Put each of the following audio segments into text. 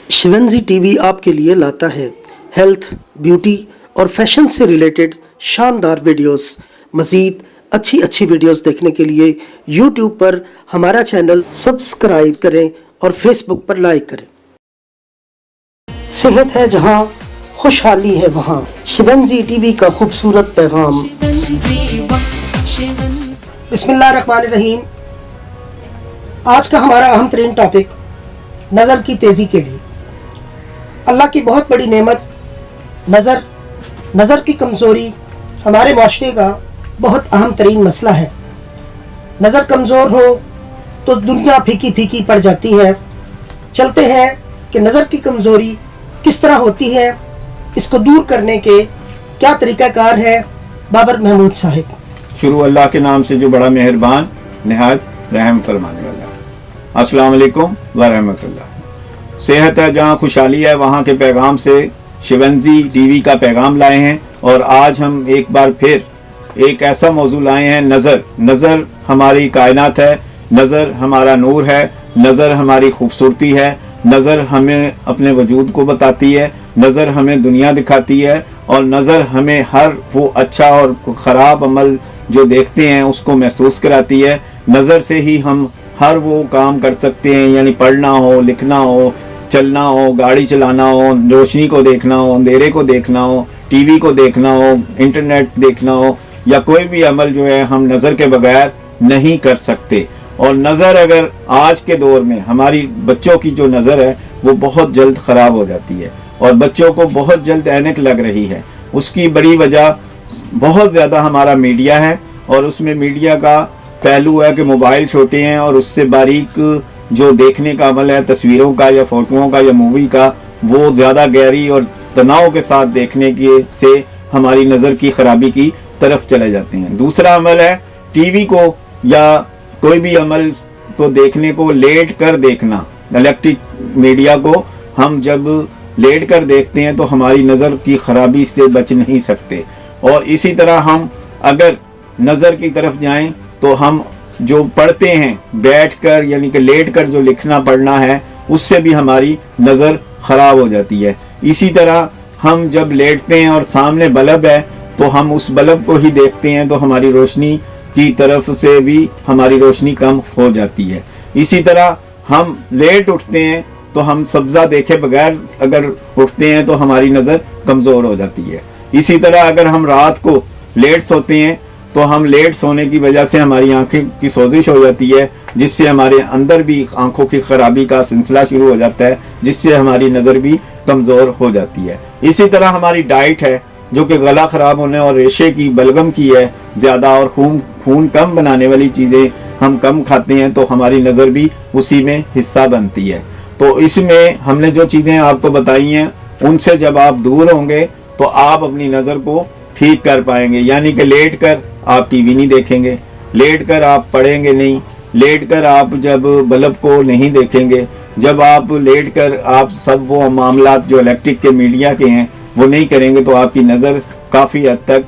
शिवंजी TV आपके लिए लाता है हेल्थ, ब्यूटी और फैशन से रिलेटेड शानदार वीडियोस। मज़ीद अच्छी वीडियोस देखने के लिए यूट्यूब पर हमारा चैनल सब्सक्राइब करें और फेसबुक पर लाइक करें। सेहत है जहां, खुशहाली है वहां। शिवंजी टीवी का खूबसूरत पैगाम। बिस्मिल्लाहिर्रहमानिर्रहीम। आज का हमारा अहम तरीन टॉपिक नज़र की तेज़ी के लिए। अल्लाह की बहुत बड़ी नेमत नज़र की कमज़ोरी हमारे माशरे का बहुत अहम तरीन मसला है। नज़र कमज़ोर हो तो दुनिया फीकी फीकी पड़ जाती है। चलते हैं कि नज़र की कमज़ोरी किस तरह होती है, इसको दूर करने के क्या तरीक़ाकार है। बाबर महमूद साहिब। शुरू अल्लाह के नाम से जो बड़ा मेहरबान निहायत रहम फरमाने वाला। अस्सलाम वालेकुम व रहमतुल्लाह। सेहत है जहाँ, खुशहाली है वहाँ के पैगाम से शिवंजी टीवी का पैगाम लाए हैं। और आज हम एक बार फिर एक ऐसा मौजू लाए हैं। नज़र हमारी कायनात है, नज़र हमारा नूर है, नज़र हमारी खूबसूरती है, नज़र हमें अपने वजूद को बताती है, नज़र हमें दुनिया दिखाती है और नज़र हमें हर वो अच्छा और ख़राब अमल जो देखते हैं उसको महसूस कराती है। नज़र से ही हम हर वो काम कर सकते हैं, यानी पढ़ना हो, लिखना हो, चलना हो, गाड़ी चलाना हो, रोशनी को देखना हो, अंधेरे को देखना हो, टीवी को देखना हो, इंटरनेट देखना हो, या कोई भी अमल जो है हम नज़र के बगैर नहीं कर सकते। और नज़र अगर आज के दौर में हमारी बच्चों की जो नज़र है वो बहुत जल्द ख़राब हो जाती है और बच्चों को बहुत जल्द ऐनक लग रही है। उसकी बड़ी वजह बहुत ज़्यादा हमारा मीडिया है और उसमें मीडिया का पहलू है कि मोबाइल छोटे हैं और उससे बारीक जो देखने का अमल है, तस्वीरों का या फ़ोटोओं का या मूवी का, वो ज़्यादा गहरी और तनाव के साथ देखने के से हमारी नज़र की ख़राबी की तरफ चले जाते हैं। दूसरा अमल है टीवी को या कोई भी अमल को देखने को लेट कर देखना। इलेक्ट्रिक मीडिया को हम जब लेट कर देखते हैं तो हमारी नज़र की ख़राबी से बच नहीं सकते। और इसी तरह हम अगर नज़र की तरफ जाएं तो हम जो पढ़ते हैं बैठकर, यानी कि लेट कर जो लिखना पढ़ना है, उससे भी हमारी नज़र ख़राब हो जाती है। इसी तरह हम जब लेटते हैं और सामने बल्ब है तो हम उस बल्ब को ही देखते हैं तो हमारी रोशनी की तरफ से भी हमारी रोशनी कम हो जाती है। इसी तरह हम लेट उठते हैं तो हम सब्ज़ा देखे बगैर अगर उठते हैं तो हमारी नज़र कमज़ोर हो जाती है। इसी तरह अगर हम रात को लेट सोते हैं तो हम लेट सोने की वजह से हमारी आंखें की सोजिश हो जाती है, जिससे हमारे अंदर भी आंखों की खराबी का सिलसिला शुरू हो जाता है, जिससे हमारी नज़र भी कमज़ोर हो जाती है। इसी तरह हमारी डाइट है जो कि गला ख़राब होने और रेशे की, बलगम की है ज़्यादा, और खून कम बनाने वाली चीज़ें हम कम खाते हैं तो हमारी नज़र भी उसी में हिस्सा बनती है। तो इसमें हमने जो चीज़ें आपको बताई हैं उनसे जब आप दूर होंगे तो आप अपनी नज़र को ठीक कर पाएंगे। यानी कि लेट कर आप टीवी नहीं देखेंगे, लेट कर आप पढ़ेंगे नहीं, लेट कर आप जब बल्ब को नहीं देखेंगे, जब आप लेट कर आप सब वो मामलात जो इलेक्ट्रिक के मीडिया के हैं वो नहीं करेंगे तो आपकी नज़र काफ़ी हद तक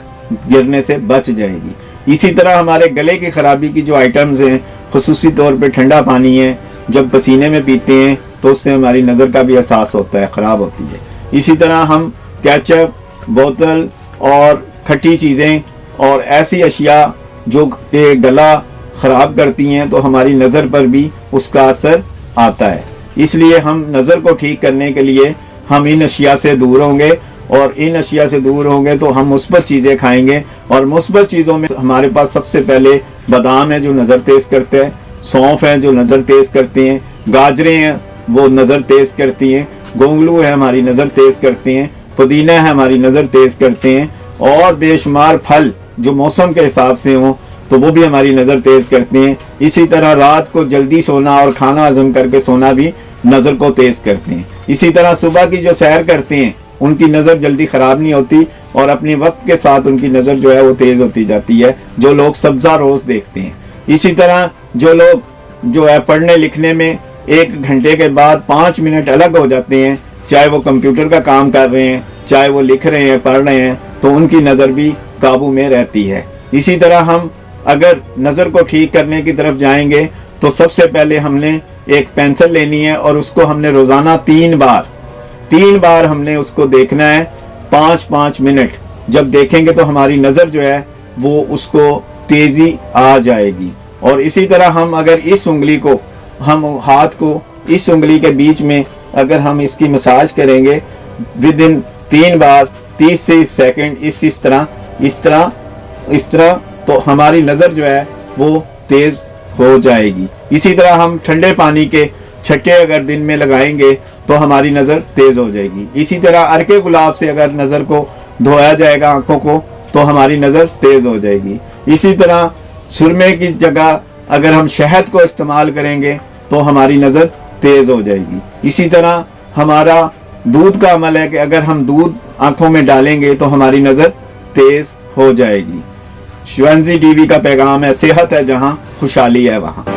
गिरने से बच जाएगी। इसी तरह हमारे गले की ख़राबी की जो आइटम्स हैं, खुसूसी तौर पे ठंडा पानी है, जब पसीने में पीते हैं तो उससे हमारी नज़र का भी एहसास होता है, ख़राब होती है। इसी तरह हम केचप, बोतल और खट्टी चीज़ें और ऐसी अशिया जो कि गला ख़राब करती हैं तो हमारी नज़र पर भी उसका असर आता है। इसलिए हम नज़र को ठीक करने के लिए हम इन अशिया से दूर होंगे और इन अशिया से दूर होंगे तो हम मुस्बत चीज़ें खाएंगे। और मुस्बत चीज़ों में हमारे पास सबसे पहले बादाम है जो नज़र तेज़ करते हैं, सौंफ है जो नज़र तेज़ करते हैं, गाजरें हैं वो नज़र तेज़ करती हैं, गोंगलू है हमारी नज़र तेज़ करते हैं, पुदीना है हमारी नज़र तेज़ करते हैं, और बेशुमार फल जो मौसम के हिसाब से हों तो वो भी हमारी नज़र तेज़ करते हैं। इसी तरह रात को जल्दी सोना और खाना हजम करके सोना भी नज़र को तेज़ करते हैं। इसी तरह सुबह की जो सैर करते हैं उनकी नज़र जल्दी ख़राब नहीं होती और अपने वक्त के साथ उनकी नज़र जो है वो तेज़ होती जाती है, जो लोग सब्ज़ा रोज़ देखते हैं। इसी तरह जो लोग जो है पढ़ने लिखने में 1 घंटे के बाद 5 मिनट अलग हो जाते हैं, चाहे वो कंप्यूटर का काम कर रहे हैं, चाहे वो लिख रहे हैं, पढ़ रहे हैं, तो उनकी नज़र भी काबू में रहती है। इसी तरह हम अगर नज़र को ठीक करने की तरफ जाएंगे तो सबसे पहले हमने ایک پینسل لینی ہے اور اس کو ہم نے روزانہ 3 بار ہم نے اس کو دیکھنا ہے 5 منٹ. جب دیکھیں گے تو ہماری نظر جو ہے وہ اس کو تیزی آ جائے گی. اور اسی طرح ہم اگر اس انگلی کو ہم ہاتھ کو اس انگلی کے بیچ میں اگر ہم اس کی مساج کریں گے ودن 3 بار 30 سے سیکنڈ اس طرح تو ہماری نظر جو ہے وہ تیز ہو جائے گی. اسی طرح ہم ٹھنڈے پانی کے چھٹے اگر دن میں لگائیں گے تو ہماری نظر تیز ہو جائے گی. اسی طرح ارکے گلاب سے اگر نظر کو دھویا جائے گا آنکھوں کو تو ہماری نظر تیز ہو جائے گی. اسی طرح سرمے کی جگہ اگر ہم شہد کو استعمال کریں گے تو ہماری نظر تیز ہو جائے گی. اسی طرح ہمارا دودھ کا عمل ہے کہ اگر ہم دودھ آنکھوں میں ڈالیں گے تو ہماری نظر تیز ہو جائے گی. شیونزی ٹی وی کا پیغام ہے صحت ہے جہاں خوشحالی ہے وہاں.